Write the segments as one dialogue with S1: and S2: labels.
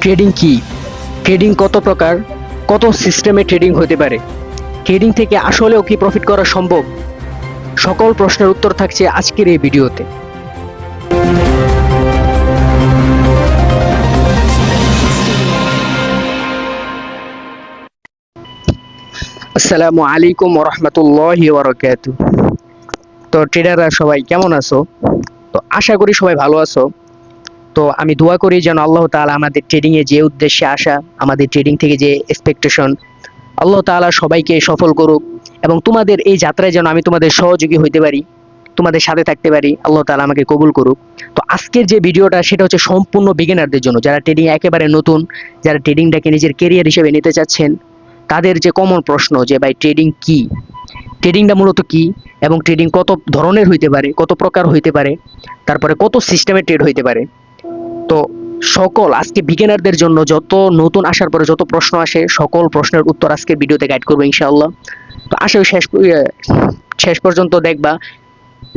S1: Trading কি? Trading কত প্রকার? কত সিস্টেমে ট্রেডিং হতে পারে? ট্রেডিং থেকে আসলেও কি প্রফিট করা সম্ভব? সকল প্রশ্নের উত্তর থাকছে আজকের এই ভিডিওতে। আসসালামু আলাইকুম ওয়া রাহমাতুল্লাহি ওয়া বারাকাতুহু। তো ট্রেডাররা সবাই কেমন আছো? তো আশা করি সবাই ভালো আছো। তো আমি দোয়া করি যেন আল্লাহ তাআলা আমাদের ট্রেডিং এ যে উদ্দেশ্যে আসা, আমাদের ট্রেডিং থেকে যে এক্সপেকটেশন, আল্লাহ তাআলা সবাইকে সফল করুক এবং তোমাদের এই যাত্রায় যেন আমি তোমাদের সহযোগী হইতে পারি, তোমাদের সাথে থাকতে পারি। আল্লাহ তাআলা আমাকে কবুল করুক। তো আজকের যে ভিডিওটা সেটা হচ্ছে সম্পূর্ণ বিগিনারদের জন্য, যারা ট্রেডিং একেবারে নতুন, যারা ট্রেডিংটাকে নিজের ক্যারিয়ার হিসেবে নিতে চাচ্ছেন, তাদের যে কমন প্রশ্ন যে ভাই ট্রেডিং কি, ট্রেডিংটা মূলত কি এবং ট্রেডিং কত ধরনের হইতে পারে, কত প্রকার হইতে পারে, তারপরে কত সিস্টেমে ট্রেড হইতে পারে। তো সকল আজকে বিগিনারদের জন্য যত নতুন আসার পরে যত প্রশ্ন আসে সকল প্রশ্নের উত্তর আজকের ভিডিওতে গাইড করবো ইনশাআল্লাহ। তো আশা করি শেষ পর্যন্ত দেখবা,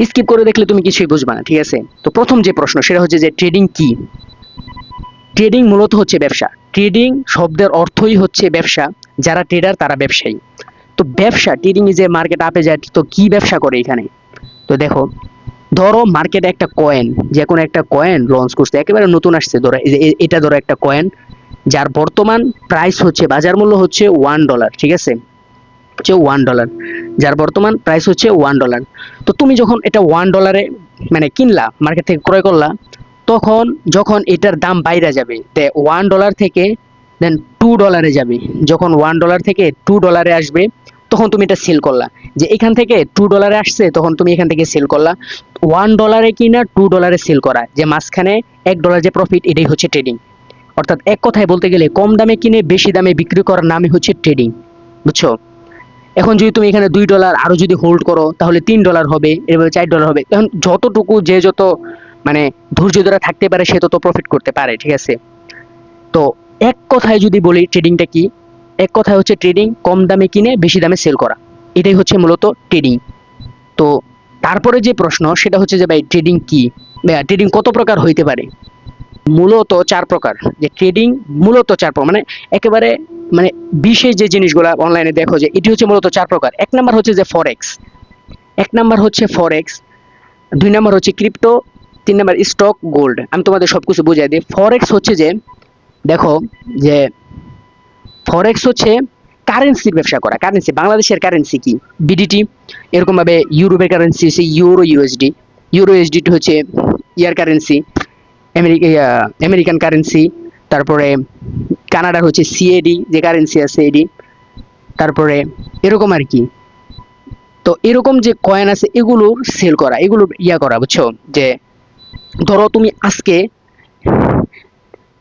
S1: স্কিপ করে দেখলে তুমি কিছুই বুঝবা না, ঠিক আছে? তো প্রথম যে প্রশ্ন সেটা হচ্ছে যে ট্রেডিং কি? ট্রেডিং মূলত হচ্ছে ব্যবসা। ট্রেডিং শব্দের অর্থই হচ্ছে ব্যবসা। যারা ট্রেডার তারা ব্যবসায়ী। তো ব্যবসা, ট্রেডিং যে মার্কেট আপে যায়, তো কি ব্যবসা করে এখানে? তো দেখো, ধরো মার্কেটে একটা কয়েন, যে কোনো একটা কয়েন লঞ্চ করছে, একেবারে নতুন আসছে, ধরো এটা ধরো একটা কয়েন যার বর্তমান প্রাইস হচ্ছে, বাজার মূল্য হচ্ছে $1, ঠিক আছে? হচ্ছে $1, যার বর্তমান প্রাইস হচ্ছে $1। তো তুমি যখন এটা $1 মানে কিনলা, মার্কেট থেকে ক্রয় করলা, তখন যখন এটার দাম বাইরে যাবে, $1 থেকে দেন $2 যাবে, যখন $1 থেকে $2 আসবে তখন তুমি এটা সেল করলা। যে এখান থেকে $2 আসছে তখন তুমি এখান থেকে সেল করলা। $1 কিনা $2 সেল করা, যে মাঝখানে $1 যে প্রফিট, এটাই হচ্ছে ট্রেডিং। অর্থাৎ এক কথায় বলতে গেলে কম দামে কিনে বেশি দামে বিক্রি করার নামই হচ্ছে ট্রেডিং, বুঝছো? এখন যদি তুমি এখানে $2 আরো যদি হোল্ড করো তাহলে $3 হবে, এভাবে $4 হবে। এখন যতটুকু যে যত মানে ধৈর্য ধরে থাকতে পারে সে তত প্রফিট করতে পারে, ঠিক আছে? তো এক কথায় যদি বলি ট্রেডিংটা কি, এক কথায় হচ্ছে ট্রেডিং কম দামে কিনে বেশি দামে সেল করা, এটাই হচ্ছে মূলত ট্রেডিং। তো তারপরে যে প্রশ্ন সেটা হচ্ছে যে ভাই ট্রেডিং কি, ট্রেডিং কত প্রকার হইতে পারে? মূলত 4 প্রকার। যে ট্রেডিং মূলত 4 প্রকার, মানে একেবারে মানে বিশেষ যে জিনিসগুলো অনলাইনে দেখো, যে এটি হচ্ছে মূলত 4 প্রকার। এক নাম্বার হচ্ছে যে ফরেক্স, এক নাম্বার হচ্ছে ফরেক্স, 2 নাম্বার হচ্ছে ক্রিপ্টো, 3 নাম্বার স্টক, গোল্ড। আমি তোমাদের সবকিছু বুঝাই দিই। ফরেক্স হচ্ছে যে, দেখো যে ফরেক্স হচ্ছে কারেন্সির ব্যবসা করা। কারেন্সি, বাংলাদেশের কারেন্সি কি? বিডিটি। এরকম ভাবে ইউরোপের কারেন্সি হচ্ছে ইউরো ইউএসডি। ইউরো ইউএসডি হচ্ছে ইয়ার কারেন্সি, আমেরিকান কারেন্সি। তারপরে কানাডার হচ্ছে সিএডি, যে কারেন্সি আছে এডি। তারপরে এরকম আর কি। তো এরকম যে কয়েন আছে এগুলোর সেল করা, এগুলো ইয়া করা, বুঝছো? যে ধরো তুমি আজকে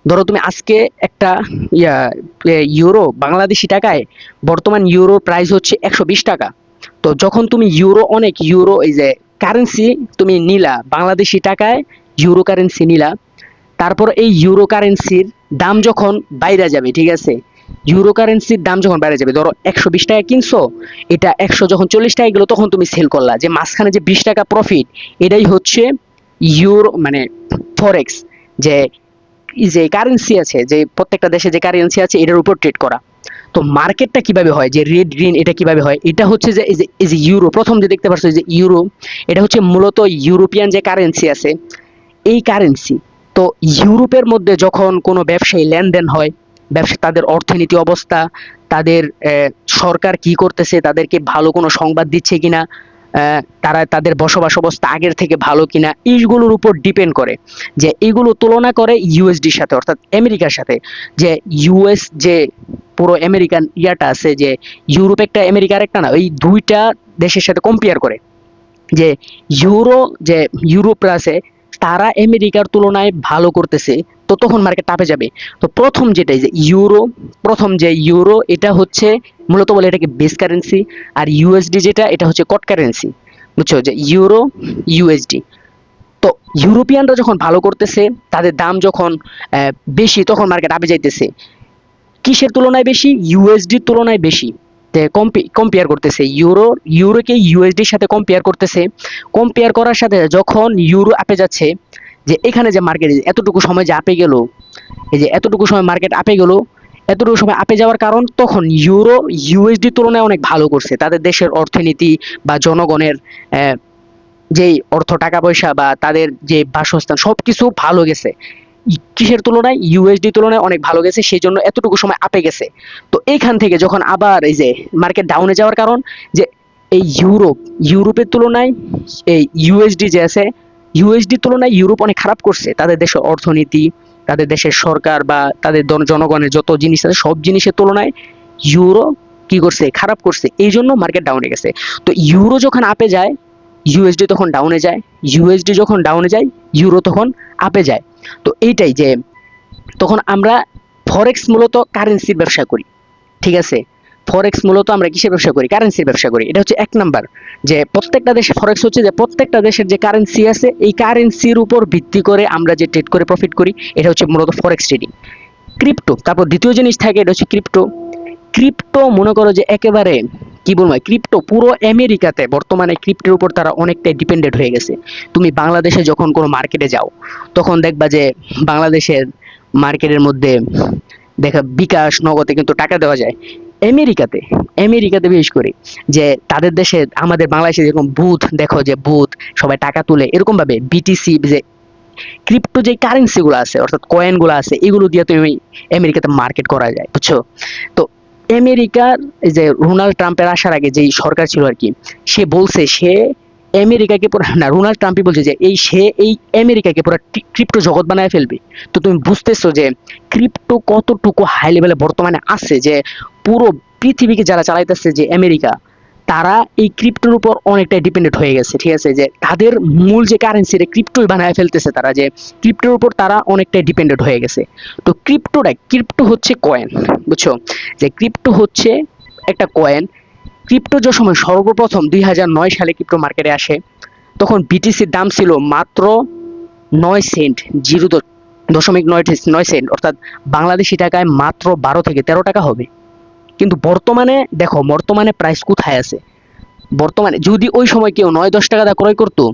S1: ধরো তুমি আজকে একটা ইয়া ইউরো বাংলাদেশি টাকায় বর্তমান ইউরো প্রাইস হচ্ছে 120 টাকা। তো যখন তুমি ইউরো এই যে কারেন্সি তুমি নিলা, বাংলাদেশি টাকায় ইউরো কারেন্সি নিলা, তারপর এই ইউরো কারেন্সির দাম যখন বাইরে যাবে, ঠিক আছে? ইউরো কারেন্সির দাম যখন বাইরে যাবে, ধরো 120 টাকা কিনছো, এটা 100 যখন 40 টাকা গেলো তখন তুমি সেল করলা, যে মাঝখানে যে 20 টাকা প্রফিট, এটাই হচ্ছে ইউরো মানে ফরেক্স। যে যে কারেন্সি আছে, যে প্রত্যেকটা দেশে যে কারেন্সি আছে এটার উপর ট্রেড করা। তো মার্কেটটা কিভাবে হয়, যে রেড গ্রিন, এটা কিভাবে হয়? এটা হচ্ছে যে এই যে ইউরো, প্রথম যে দেখতে পাচ্ছ যে ইউরো, এটা হচ্ছে মূলত ইউরোপিয়ান যে কারেন্সি আছে, এই কারেন্সি। তো ইউরোপের মধ্যে যখন কোনো ব্যবসায়ী লেনদেন হয়, ব্যবসা, তাদের অর্থনীতি অবস্থা, তাদের সরকার কি করতেছে, তাদেরকে ভালো কোনো সংবাদ দিচ্ছে কিনা, তারা তাদের বসবাস অবস্থা আগের থেকে ভালো কিনা, এইগুলোর উপর ডিপেন্ড করে। যে এইগুলো তুলনা করে ইউএসডির সাথে, অর্থাৎ আমেরিকার সাথে। যে ইউএস যে পুরো আমেরিকান ইয়াটা আছে, যে ইউরোপ একটা আমেরিকার একটা না, ওই দুইটা দেশের সাথে কম্পেয়ার করে। যে ইউরো, যে ইউরোপরা আছে তারা আমেরিকার তুলনায় ভালো করতেছে, তো তখন মার্কেট টাপে যাবে। তো প্রথম যেটা যে ইউরো, প্রথম যে ইউরো, এটা হচ্ছে মূলত বলে এটাকে বেস কারেন্সি। আর ইউএসডি যেটা, এটা হচ্ছে কট কারেন্সি, বুঝছো? যে ইউরো ইউএসডি। তো ইউরোপিয়ানরা যখন ভালো করতেছে, তাদের দাম যখন বেশি, তখন মার্কেট আপে যাইতেছে। কিসের তুলনায় বেশি? ইউএসডির তুলনায় বেশি। কম্পেয়ার করতেছে ইউরোকে ইউএসডির সাথে কম্পেয়ার করতেছে। কম্পেয়ার করার সাথে যখন ইউরো আপে যাচ্ছে, যে এখানে যে মার্কেট এতটুকু সময় যে আপে গেল, এই যে এতটুকু সময় মার্কেট আপে গেল, এতটুকু সময় আপে যাওয়ার কারণ তখন ইউরো ইউএসডি তুলনায় অনেক ভালো করছে, তাদের দেশের অর্থনীতি বা জনগণের যেই অর্থ টাকা পয়সা বা তাদের যে বাসস্থান সবকিছু ভালো গেছে। কিসের তুলনায়? ইউএসডি তুলনায় অনেক ভালো গেছে, সেই জন্য এতটুকু সময় আপে গেছে। তো এইখান থেকে যখন আবার এই যে মার্কেট ডাউনে যাওয়ার কারণ যে এই ইউরোপের তুলনায় এই ইউএসডি যে আছে, ইউএসডি তুলনায় ইউরোপ অনেক খারাপ করছে, তাদের দেশের অর্থনীতি, তাদের দেশের সরকার বা তাদের জনগণের যত জিনিস আছে সব জিনিসের তুলনায় ইউরো কি করছে? খারাপ করছে, এই জন্য মার্কেট ডাউনে গেছে। তো ইউরো যখন আপে যায় ইউএসডি তখন ডাউনে যায়, ইউএসডি যখন ডাউনে যায় ইউরো তখন আপে যায়। তো এইটাই যে তখন আমরা ফরেক্স মূলত কারেন্সির ব্যবসা করি, ঠিক আছে? ফরেক্স মূলত আমরা কিসের ব্যবসা করি? কারেন্সির ব্যবসা করি। এটা হচ্ছে এক নাম্বার, যে প্রত্যেকটা দেশে ফরেক্স হচ্ছে যে প্রত্যেকটা দেশের যে কারেন্সি আছে এই কারেন্সির উপর ভিত্তি করে আমরা যে ট্রেড করে প্রফিট করি, এটা হচ্ছে মূলত ফরেক্স ট্রেডিং। ক্রিপ্টো, তারপর দ্বিতীয় জিনিস থাকে, এটা হচ্ছে ক্রিপ্টো। ক্রিপ্টো মনে করো যে একেবারে কি বলবো, ক্রিপ্টো পুরো আমেরিকাতে বর্তমানে ক্রিপ্টোর উপর তারা অনেকটাই ডিপেন্ডেন্ট হয়ে গেছে। তুমি বাংলাদেশে যখন কোনো মার্কেটে যাও তখন দেখবা যে বাংলাদেশের মার্কেটের মধ্যে দেখা বিকাশ নগদে কিন্তু টাকা দেওয়া যায়। আমেরিকাতে আমেরিকাতে বিশেষ করে যে তাদের দেশে আমাদের বাংলাদেশে যেরকম বুথ দেখো যে বুথ সবাই টাকা তুলে, এরকম ভাবে বিটিসি যে ক্রিপ্টো যে কারেন্সি গুলো আছে অর্থাৎ কয়েন গুলো আছে এগুলো দিয়ে তুমি আমেরিকাতে মার্কেট করা যায়, বুঝছো? তো আমেরিকার এই যে ডোনাল্ড ট্রাম্পের আসার আগে যেই সরকার ছিল আর কি, সে বলছে সে আমেরিকাকে পুরো না, ডোনাল্ড ট্রাম্পই বলছে যে সে এই আমেরিকাকে পুরো ক্রিপ্টো জগৎ বানায় ফেলবে। তো তুমি বুঝতেছো যে ক্রিপ্টো কতটুকু হাই লেভেলে বর্তমানে আছে, যে পুরো পৃথিবীকে যারা চালাইতেছে যে আমেরিকা, তারা এই ক্রিপ্টোর উপর অনেকটাই ডিপেন্ডেন্ট হয়ে গেছে, ঠিক আছে? যে তাদের মূল যে কারেন্সি ক্রিপ্টোই বানায় ফেলতেছে তারা, যে ক্রিপ্টোর উপর তারা অনেকটাই ডিপেন্ডেন্ট হয়ে গেছে। তো ক্রিপ্টো হচ্ছে কয়েন, বুঝছো? যে ক্রিপ্টো হচ্ছে একটা কয়েন। ক্রিপ্টো যে সময় সর্বপ্রথম 2009 সালে ক্রিপ্টো মার্কেটে আসে, তখন বিটিসির দাম ছিল মাত্র 9 সেন্ট, 0.9 সেন্ট, অর্থাৎ বাংলাদেশি টাকায় মাত্র 12 থেকে 13 টাকা হবে। কিন্তু বর্তমানে দেখো বর্তমানে প্রাইস কোথায় আছে। বর্তমানে যদি ওই সময় কেউ 9-10 টাকা দিয়ে ক্রয় করতো,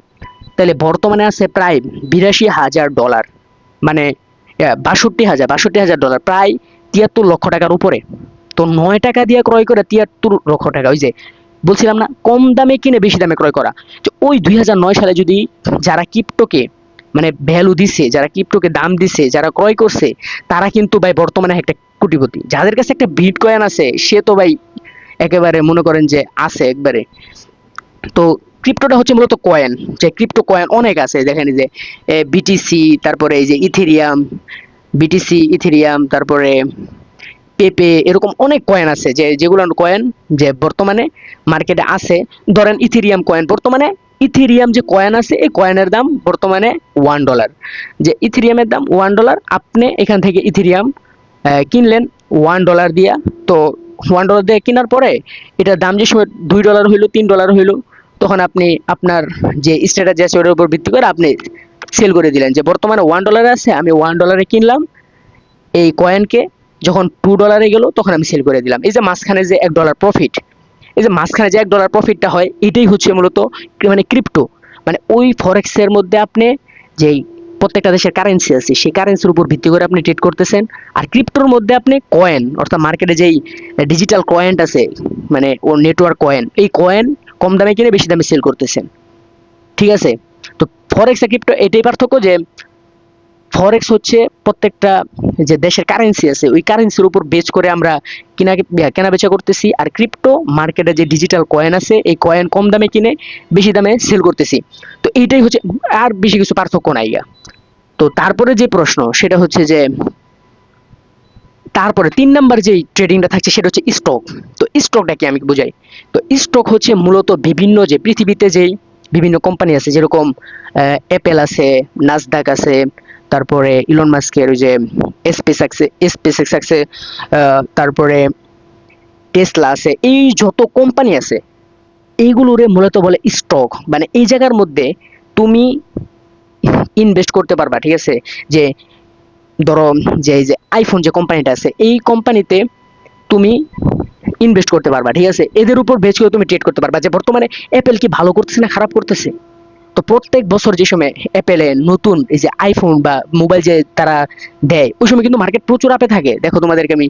S1: তাহলে বর্তমানে আছে প্রায় $82,000, মানে 62,000 $62,000, প্রায় 73 লক্ষ টাকার উপরে। তো 9 টাকা দিয়ে ক্রয় করে 73 লক্ষ টাকা, ওই যে বলছিলাম না কম দামে কিনে বেশি দামে ক্রয় করা। যে ওই 2009 সালে যদি যারা ক্রিপ্টোকে মানে ভ্যালু দিছে, যারা ক্রিপ্টোকে দাম দিছে, যারা ক্রয় করছে, তারা কিন্তু ভাই বর্তমানে একটা কোটিপতি। যাদের কাছে একটা বিটকয়েন আছে সে তো ভাই একেবারে মনে করেন যে আছে একবারে। তো ক্রিপ্টোটা হচ্ছে মূলত কয়েন, যে ক্রিপ্টো কয়েন অনেক আছে, দেখেন যে বিটিসি, তারপরে এই যে ইথেরিয়াম, বিটিসি ইথেরিয়াম, তারপরে পেপে, এরকম অনেক কয়েন আছে যে যেগুলো কয়েন যে বর্তমানে মার্কেটে আছে। ধরেন ইথেরিয়াম কয়েন, বর্তমানে ইথেরিয়াম যে কয়েন আছে এই কয়েনের দাম বর্তমানে $1। যে ইথেরিয়ামের দাম $1, আপনি এখান থেকে ইথেরিয়াম কিনলেন $1 দিয়া। তো $1 দিয়ে কেনার পরে এটার দাম যে সময় $2 হইলো, $3 হইলো, তখন আপনি আপনার যে স্ট্যাটাস আছে ওটার উপর ভিত্তি করে আপনি সেল করে দিলেন যে বর্তমানে $1 আছে, আমি $1 কিনলাম এই কয়েনকে, যখন $2 গেল তখন আমি সেল করে দিলাম। এই যে মাঝখানে যে $1 প্রফিট, এই যে মাঝখানে যে $1 প্রফিটটা হয় এটাই হচ্ছে মূলত মানে ক্রিপ্টো। মানে ওই ফরেক্সের মধ্যে আপনি যেই প্রত্যেকটা দেশের কারেন্সি আছে সেই কারেন্সির উপর ভিত্তি করে আপনি ট্রেড করতেছেন। আর ক্রিপ্টোর মধ্যে আপনি কয়েন অর্থাৎ মার্কেটে যেই ডিজিটাল কয়েন আছে মানে ও নেটওয়ার্ক কয়েন, এই কয়েন কম দামে কিনে বেশি দামে সেল করতেছেন, ঠিক আছে? তো ফরেক্স আর ক্রিপ্টো এটাই পার্থক্য, যে ফরেক্স হচ্ছে প্রত্যেকটা যে দেশের কারেন্সি আছে ওই কারেন্সির উপর বেচ করে আমরা কেনা বেচা করতেছি। আর ক্রিপ্টো মার্কেটে যে ডিজিটাল কয়েন আছে এই কয়েন কম দামে কিনে বেশি দামে সেল করতেছি। তো এইটাই হচ্ছে, আর বেশি কিছু পার্থক্য নাই গা। তো তারপরে যে প্রশ্ন সেটা হচ্ছে যে তারপরে 3 নাম্বার যে ট্রেডিংটা থাকছে সেটা হচ্ছে স্টক। তো স্টকটা কি আমি বুঝাই। তো স্টক হচ্ছে মূলত বিভিন্ন যে পৃথিবীতে যেই বিভিন্ন কোম্পানি আছে, যেরকম অ্যাপেল আছে, নাসডাক আছে, তারপরে ইলন মাস্কের ওই যে স্পেস এক্স আছে, তারপরে টেসলা আছে, এই যত কোম্পানি আছে এইগুলোরে মূলত বলে স্টক। মানে এই জায়গার মধ্যে তুমি ইনভেস্ট করতে পারবা, ঠিক আছে? যে ধরো যে এই যে আইফোন যে কোম্পানিটা আছে এই কোম্পানিতে তুমি ইনভেস্ট করতে পারবা, ঠিক আছে? এদের উপর বেচ করে তুমি ট্রেড করতে পারবা যে বর্তমানে অ্যাপেল কি ভালো করতেছে না খারাপ করতেছে। তো প্রত্যেক বছর যে সময় অ্যাপেলে নতুন এই যে আইফোন বা মোবাইল যে তারা দেয়, ওই সময় কিন্তু মার্কেট প্রচুর আপে থাকে। দেখো তোমাদেরকে আমি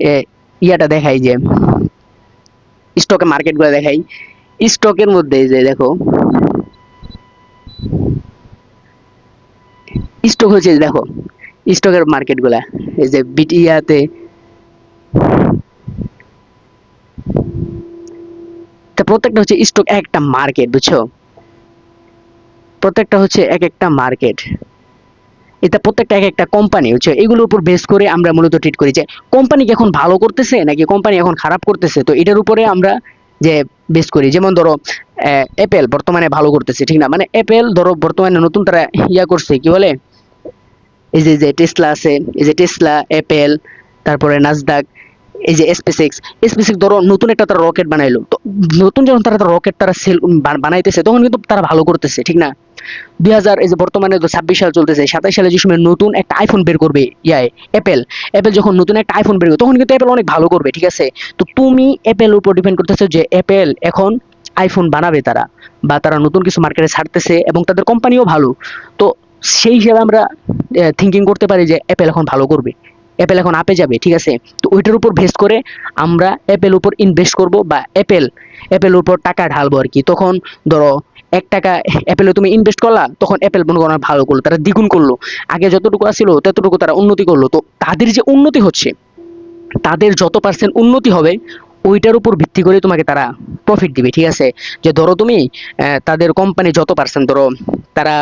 S1: এ, ইয়াটা দেখাই, যে স্টকে মার্কেট গুলো দেখাই। স্টকের মধ্যে এই যে দেখো, স্টক হচ্ছে দেখো, স্টকের মার্কেট গুলা এই যে বিটিয়াতে, তা প্রত্যেকটা হচ্ছে স্টক একটা মার্কেট, বুঝছো? প্রত্যেকটা হচ্ছে এক একটা মার্কেট। এটা প্রত্যেকটা এক একটা কোম্পানি হচ্ছে, এগুলোর উপর বেস করে আমরা মূলত ট্রিট করি যে কোম্পানি কি এখন ভালো করতেছে নাকি কোম্পানি এখন খারাপ করতেছে। তো এটার উপরে আমরা যে বেস করি, যেমন ধরো অ্যাপেল বর্তমানে ভালো করতেছে, ঠিক না? মানে অ্যাপেল ধরো বর্তমানে নতুন তারা ইয়া করছে, কি বলে, এই যে যে টেসলা আছে, এই যে টেসলা, অ্যাপেল, তারপরে নাসদাক, এই যে স্পেসএক্স। স্পেসএক্স ধরো নতুন একটা তারা রকেট বানাইলো, তো নতুন যখন তারা রকেট তারা সেল বানাইতেছে, তখন কিন্তু তারা ভালো করতেছে, ঠিক না? 2000 এই যে বর্তমানে তো 26 সাল চলতেছে, 27 সালে যে সময় নতুন একটা আইফোন বের করবে ইয়ায় অ্যাপেল, অ্যাপেল যখন নতুন একটা আইফোন বের করবে তখন কিন্তু অ্যাপেল অনেক ভালো করবে, ঠিক আছে? তো তুমি অ্যাপেল উপর ডিপেন্ড করতেছো যে অ্যাপেল এখন আইফোন বানাবে তারা, বা তারা নতুন কিছু মার্কেটে ছাড়তেছে এবং তাদের কোম্পানিও ভালো। তো সেই হিসাবে আমরা থিঙ্কিং করতে পারি যে অ্যাপেল এখন ভালো করবে, অ্যাপেল এখন আপে যাবে, ঠিক আছে? তো ওইটার উপর বেস করে আমরা অ্যাপেল উপর ইনভেস্ট করব, বা অ্যাপেল উপর টাকা ঢালবো আর কি। তখন ধরো 1 টাকা অ্যাপেলে তুমি ইনভেস্ট করলা, তখন অ্যাপেল মনে করো ভালো করলো, তারা দ্বিগুণ করলো, আগে যতটুকু আসছিল ততটুকু তারা উন্নতি করলো। তো তাদের যে উন্নতি হচ্ছে, তাদের যত পার্সেন্ট উন্নতি হবে ওইটার উপর ভিত্তি করে তোমাকে তারা প্রফিট দিবে, ঠিক আছে? যে ধরো তুমি তাদের কোম্পানি যত পার্সেন্ট ধরো, তারা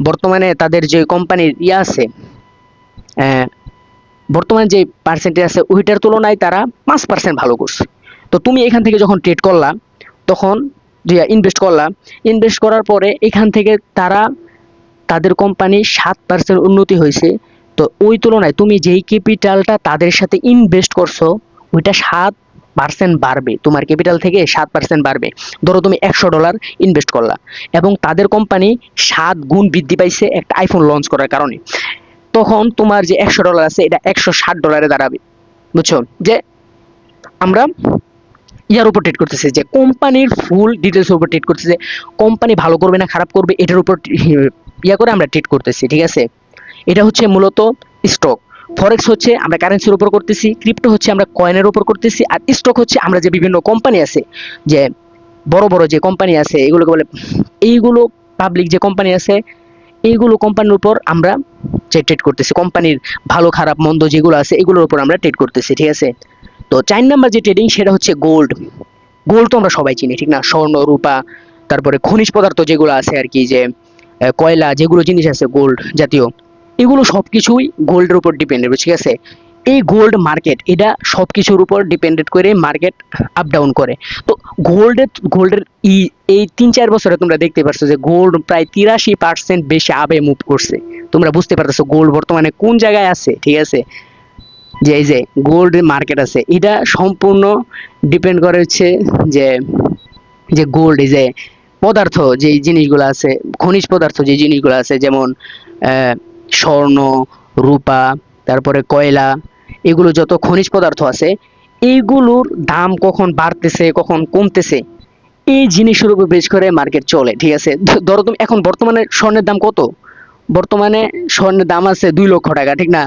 S1: বর্তমানে তাদের যে কোম্পানির ইয়া আছে, আহ, বর্তমানে যে পার্সেন্টেজ আছে ওইটার তুলনায় তারা 5% ভালো করছে। তো তুমি এখান থেকে যখন ট্রেড করলা, তখন যে ইনভেস্ট করার পরে এখান থেকে তারা, তাদের কোম্পানি 7% উন্নতি হয়েছে। তো ওই তুলনায় তুমি যেই ক্যাপিটালটা তাদের সাথে ইনভেস্ট করছো, ওইটা 7% বাড়বে, তোমার ক্যাপিটাল থেকে 7% বাড়বে। ধরো তুমি $100 ইনভেস্ট করলা, এবং তাদের কোম্পানি 7 গুণ বৃদ্ধি পাইছে একটা আইফোন লঞ্চ করার কারণে, তখন তোমার যে $100 আছে এটা $160 দাঁড়াবে, বুঝছো? যে আমরা ইয়ার উপর ট্রেড করতেছে, যে কোম্পানির ফুল ডিটেলস উপর ট্রেড করতেছে, কোম্পানি ভালো করবে না খারাপ করবে এটার উপর ইয়া করে আমরা ট্রেড করতেছি, ঠিক আছে? এটা হচ্ছে মূলত স্টক। ফরেক্স হচ্ছে আমরা কারেন্সির উপর করতেছি, ক্রিপ্টো হচ্ছে আমরা কয়েনের উপর করতেছি, আর স্টক হচ্ছে আমরা যে বিভিন্ন কোম্পানি আছে, যে বড় বড় যে কোম্পানি আছে এগুলোকে বলে, এইগুলো পাবলিক যে কোম্পানি আছে, এইগুলো কোম্পানির উপর আমরা যে ট্রেড করতেছি, কোম্পানির ভালো খারাপ মন্দ যেগুলো আছে এগুলোর উপর আমরা ট্রেড করতেছি, ঠিক আছে? তো 4 নাম্বার যে ট্রেডিং সেটা হচ্ছে গোল্ড। গোল্ড তো আমরা সবাই চিনি, ঠিক না? স্বর্ণ, রূপা, তারপরে খনিজ পদার্থ যেগুলো আছে আর কি, যে কয়লা যেগুলো জিনিস আছে গোল্ড জাতীয়, এগুলো সবকিছুই গোল্ডের উপর ডিপেন্ডেন্ট, ঠিক আছে? এই গোল্ড মার্কেট এটা সবকিছুর উপর ডিপেন্ডেন্ট করে মার্কেট আপ ডাউন করে। তো গোল্ডের এই 3-4 বছরে তোমরা দেখতে পারছো যে গোল্ড প্রায় 83% বেশি আবে মুভ করছে। তোমরা বুঝতে পারতেছো গোল্ড বর্তমানে কোন জায়গায় আছে, ঠিক আছে? যে এই যে গোল্ড মার্কেট আছে, এটা সম্পূর্ণ ডিপেন্ড করে হচ্ছে যে, যে গোল্ড এই যে পদার্থ যে জিনিসগুলো আছে, খনিজ পদার্থ যে জিনিসগুলো আছে, যেমন স্বর্ণ, রূপা, তারপরে কয়লা, এগুলো যত খনিজ পদার্থ আছে, এইগুলোর দাম কখন বাড়তেছে কখন কমতেছে, এই জিনিসের উপর বেশ করে মার্কেট চলে, ঠিক আছে? ধরো তুমি এখন বর্তমানে স্বর্ণের দাম কত, বর্তমানে স্বর্ণের দাম আছে 2 লক্ষ টাকা, ঠিক না?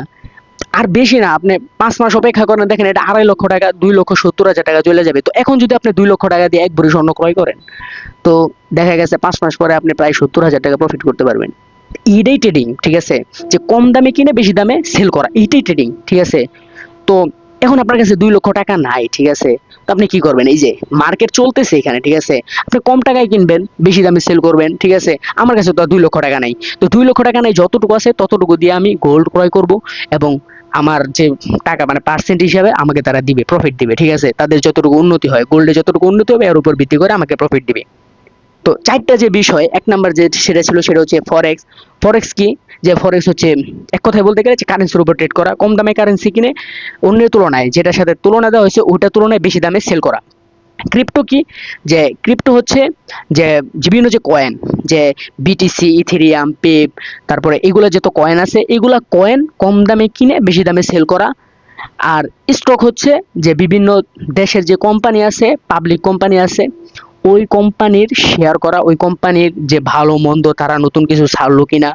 S1: আর বেশি না, আপনি 5 মাস অপেক্ষা করেন, দেখেন এটা 2.5 লক্ষ টাকা, 2,70,000 টাকা চলে যাবে। তো এখন যদি আপনি 2 লক্ষ টাকা দিয়ে 1 ভরি স্বর্ণ ক্রয় করেন, তো দেখা গেছে 5 মাস পরে আপনি প্রায় 70,000 টাকা প্রফিট করতে পারবেন। এইটাই ট্রেডিং, ঠিক আছে? যে কম দামে কিনে বেশি দামে সেল করা, এইটাই ট্রেডিং, ঠিক আছে? তো এখন আপনার কাছে 2 লক্ষ টাকা নাই, ঠিক আছে? তো আপনি কি করবেন, এই যে মার্কেট চলতেছে এখানে, ঠিক আছে? আপনি কম টাকায় কিনবেন, বেশি দামে সেল করবেন, ঠিক আছে? আমার কাছে তো আর 2 লক্ষ টাকা নাই, তো 2 লক্ষ টাকা নাই, যতটুকু আছে ততটুকু দিয়ে আমি গোল্ড ক্রয় করব, এবং আমার যে টাকা মানে পার্সেন্ট হিসাবে আমাকে তারা দিবে, প্রফিট দিবে, ঠিক আছে? তাদের যতটুকু উন্নতি হয়, গোল্ডে যতটুকু উন্নতি হবে এর উপর ভিত্তি করে আমাকে প্রফিট দিবে। তো 4টা যে বিষয়, 1 নাম্বার যে সেটা ছিল সেটা হচ্ছে ফরেক্স। ফরেক্স কি? যে ফরেক্স হচ্ছে এক কথায় বলতে গেলে যে কারেন্সির উপর ট্রেড করা, কম দামে কারেন্সি কিনে অন্যের তুলনায় যেটার সাথে তুলনা দেওয়া হয়েছে ওইটার তুলনায় বেশি দামে সেল করা। ক্রিপ্টো কি? যে ক্রিপ্টো হচ্ছে যে বিভিন্ন যে কয়েন, যে বিটিসি, ইথেরিয়াম, পেপ, তারপরে এগুলো যত কয়েন আছে, এগুলা কয়েন কম দামে কিনে বেশি দামে সেল করা। আর স্টক হচ্ছে যে বিভিন্ন দেশের যে কোম্পানি আছে, পাবলিক কোম্পানি আছে, ওই কোম্পানির শেয়ার করা, ওই কোম্পানির যে ভালো মন্দ, তারা নতুন কিছু ছাড়লো কিনা,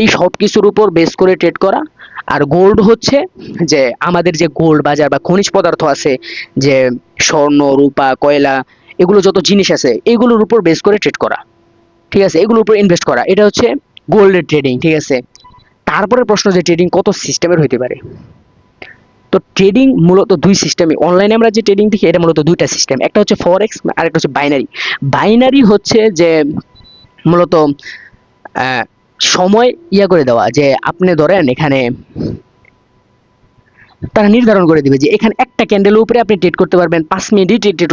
S1: এই সব কিছুর উপর বেস করে ট্রেড করা। আর গোল্ড হচ্ছে যে আমাদের যে গোল্ড বাজার বা খনিজ পদার্থ আছে, যে স্বর্ণ, রূপা, কয়লা, এগুলো যত জিনিস আছে এগুলোর উপর বেস করে ট্রেড করা, ঠিক আছে, এগুলোর উপর ইনভেস্ট করা, এটা হচ্ছে গোল্ডের ট্রেডিং, ঠিক আছে। তারপরে প্রশ্ন যে ট্রেডিং কত সিস্টেমের হইতে পারে। তো ট্রেডিং মূলত দুই সিস্টেমে, অনলাইনে আমরা যে ট্রেডিং দেখি এটা মূলত দুইটা সিস্টেম, একটা হচ্ছে ফরেক্স আর একটা হচ্ছে বাইনারি। বাইনারি হচ্ছে যে মূলত আহ, সময় করে দেওয়া, যে আপনি ধরেন এখানে তারা নির্ধারণ করে দিবে যে এখানে একটা ক্যান্ডেলের উপরে আপনি ট্রেড করতে পারবেন, 5 মিনিটই ট্রেড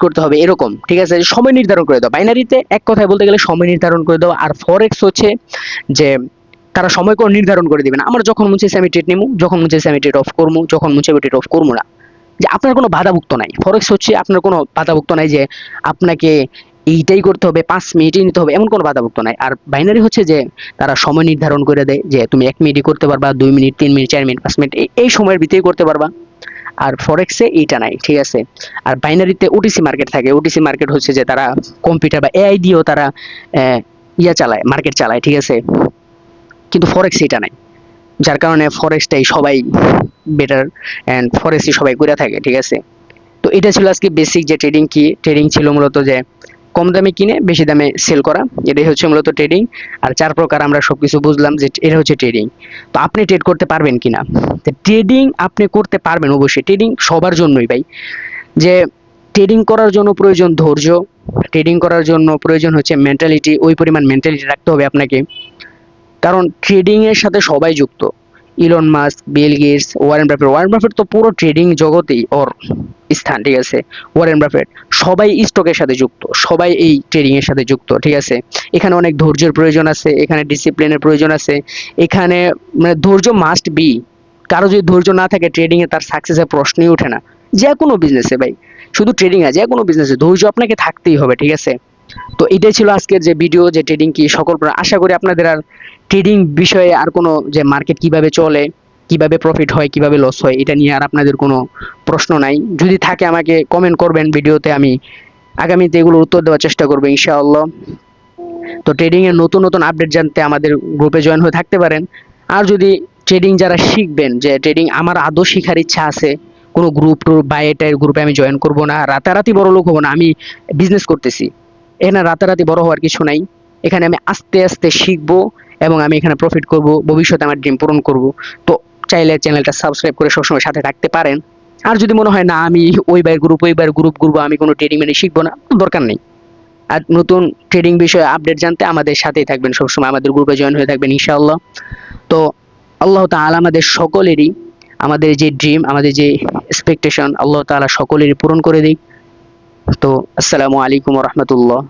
S1: করতে হবে এরকম, ঠিক আছে, সময় নির্ধারণ করে দাও। বাইনারিতে এক কথায় বলতে গেলে সময় নির্ধারণ করে দাও। আর ফরেক্স হচ্ছে যে তারা সময় করে নির্ধারণ করে দিবে না, আমার যখন মন চাইছে আমি ট্রেড নিবো, যখন মন চাইছে আমি ট্রেড অফ করবো, যখন মন চাইবে ট্রেড অফ করবো না, যে আপনার কোনো বাধাভুক্ত নাই। ফরেক্স হচ্ছে আপনার কোনো বাধাভুক্ত নাই যে আপনাকে এইটাই করতে হবে, 5 মিনিটই নিতে হবে, এমন কোনো বাধাভুক্ত নাই। আর বাইনারি হচ্ছে যে তারা সময় নির্ধারণ করে দেয় যে তুমি 1 মিনিটই করতে পারবা, 2 মিনিট, 3 মিনিট, 4 মিনিট, 5 মিনিট, এই সময়ের ভিতরেই করতে পারবা। আর ফরেক্সে এইটা নাই, ঠিক আছে। আর বাইনারিতে ওটিসি মার্কেট থাকে। ওটিসি মার্কেট হচ্ছে যে তারা কম্পিউটার বা এআই দিয়েও তারা চালায়, মার্কেট চালায়, ঠিক আছে। কিন্তু ফরেক্স এটা নাই, যার কারণে ফরেক্সটাই সবাই বেটার, এন্ড ফরেক্সই সবাই করে থাকে, ঠিক আছে। তো এটা ছিল আজকে বেসিক যে ট্রেডিং কি। ট্রেডিং ছিল মূলত যে কম দামে কিনে বেশি দামে সেল করা, এটাই হচ্ছে মূলত ট্রেডিং। আর 4 প্রকার আমরা সবকিছু বুঝলাম যে এটা হচ্ছে ট্রেডিং। তো আপনি ট্রেড করতে পারবেন কিনা? ট্রেডিং আপনি করতে পারবেন অবশ্যই, ট্রেডিং সবার জন্যই ভাই। যে ট্রেডিং করার জন্য প্রয়োজন ধৈর্য, ট্রেডিং করার জন্য প্রয়োজন হচ্ছে মেন্টালিটি, ওই পরিমাণ মেন্টালিটি রাখতে হবে আপনাকে। কারণ ট্রেডিং এর সাথে সবাই যুক্ত। Elon Musk, Bill Gates, Warren Buffett তো পুরো ট্রেডিং জগতেই ওর স্থান, ঠিক আছে। ওয়ারেন বাফেট, সবাই স্টকের সাথে যুক্ত, সবাই এই ট্রেডিং এর সাথে যুক্ত, ঠিক আছে। এখানে অনেক ধৈর্যের প্রয়োজন আছে, এখানে ডিসিপ্লিনের প্রয়োজন আছে, এখানে মানে ধৈর্য মাস্ট বি। কারো যদি ধৈর্য না থাকে ট্রেডিং এ, তার সাকসেসের প্রশ্নই ওঠে না। যে কোনো বিজনেসে ভাই, শুধু ট্রেডিং না, যে কোনো বিজনেসে ধৈর্য আপনাকে থাকতেই হবে, ঠিক আছে। তো এটাই ছিল আজকের যে ভিডিও, যে ট্রেডিং কি সকল। আশা করি আপনাদের আর ট্রেডিং বিষয়ে আর কোনো, যে মার্কেট কিভাবে চলে, কিভাবে প্রফিট হয়, কিভাবে লস হয়, এটা নিয়ে আর আপনাদের কোনো প্রশ্ন নাই। যদি থাকে আমাকে কমেন্ট করবেন ভিডিওতে, আমি আগামীতে এগুলোর উত্তর দেওয়ার চেষ্টা করবো ইনশাআল্লাহ। তো ট্রেডিং এর নতুন নতুন আপডেট জানতে আমাদের গ্রুপে জয়েন হয়ে থাকতে পারেন। আর যদি ট্রেডিং যারা শিখবেন, যে ট্রেডিং আমার আদৌ শেখার ইচ্ছা আছে, কোনো গ্রুপ টুপ বা এটার গ্রুপে আমি জয়েন করব না, রাতারাতি বড় লোক হবো না, আমি বিজনেস করতেছি, এখানে রাতারাতি বড় হওয়ার কিছু নাই। এখানে আমি আস্তে আস্তে শিখবো এবং আমি এখানে প্রফিট করব, ভবিষ্যতে আমার ড্রিম পূরণ করব। তো চাইলে চ্যানেলটা সাবস্ক্রাইব করে সবসময় সাথে থাকতে পারেন। আর যদি মনে হয় না আমি ওই বার গ্রুপ করবো, আমি কোনো ট্রেডিং মানে শিখবো না, দরকার নেই। আর নতুন ট্রেডিং বিষয়ে আপডেট জানতে আমাদের সাথেই থাকবেন, সবসময় আমাদের গ্রুপে জয়েন হয়ে থাকবেন ইনশাআল্লাহ। তো আল্লাহ তাআলা আমাদের সকলেরই, আমাদের যে ড্রিম, আমাদের যে এক্সপেকটেশন, আল্লাহ তাআলা সকলেরই পূরণ করে দিক। তো আসসালামু আলাইকুম ওয়া রাহমাতুল্লাহ।